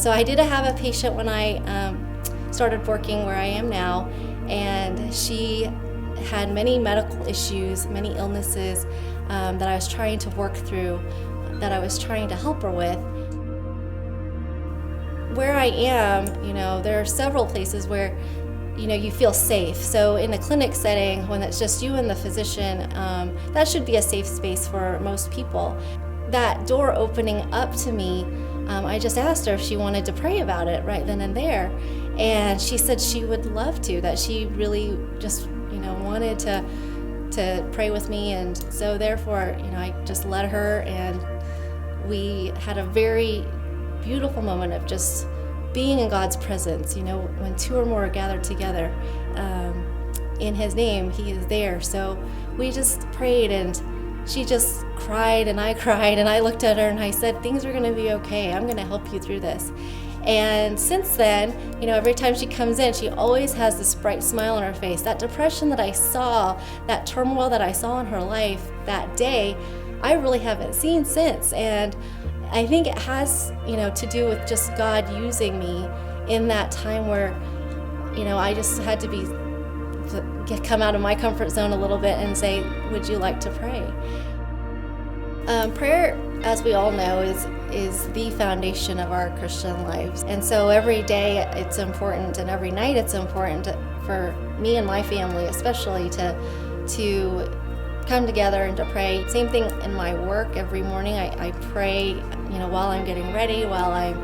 So I did have a patient when I started working where I am now, and she had many medical issues, many illnesses that I was trying to work through, that I was trying to help her with. Where I am, there are several places where you feel safe. So in a clinic setting, when it's just you and the physician, that should be a safe space for most people. That door opening up to me, I just asked her if she wanted to pray about it right then and there. And she said she would love to, that she really just, wanted to pray with me. And so therefore, I just let her, and we had a very beautiful moment of just being in God's presence. When two or more are gathered together in His name, He is there. So we just prayed, and she just cried, and I cried, and I looked at her and I said, things are going to be okay. I'm going to help you through this. And since then, every time she comes in, she always has this bright smile on her face. That depression that I saw, that turmoil that I saw in her life that day, I really haven't seen since. And I think it has, to do with just God using me in that time where, I just had to come out of my comfort zone a little bit and say, would you like to pray? Prayer, as we all know, is the foundation of our Christian lives. And so every day it's important, and every night it's important for me and my family especially to come together and to pray. Same thing in my work. Every morning I pray, while I'm getting ready, while I'm,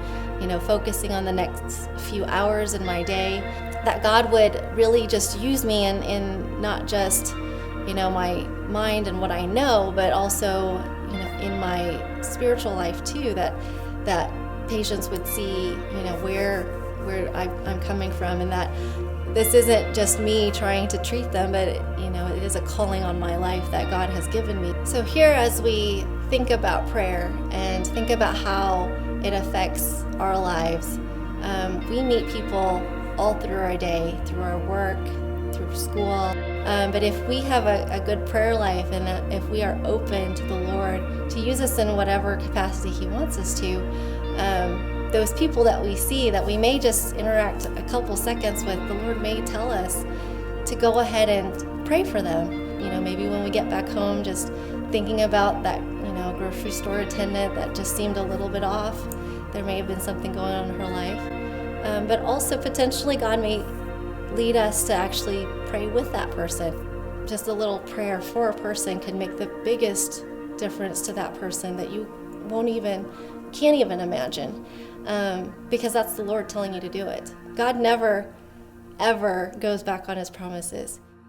focusing on the next few hours in my day, that God would really just use me in not just, my mind and what I know, but also, in my spiritual life too, that patients would see, where I'm coming from, and that this isn't just me trying to treat them, but it is a calling on my life that God has given me. So here, as we think about prayer and think about how it affects our lives, we meet people all through our day, through our work, through school. But if we have a good prayer life, and if we are open to the Lord to use us in whatever capacity He wants us to, those people that we see that we may just interact a couple seconds with, the Lord may tell us to go ahead and pray for them. Maybe when we get back home, just thinking about that, grocery store attendant that just seemed a little bit off. There may have been something going on in her life. But also potentially God may lead us to actually pray with that person. Just a little prayer for a person can make the biggest difference to that person that you can't even imagine, because that's the Lord telling you to do it. God never, ever goes back on His promises.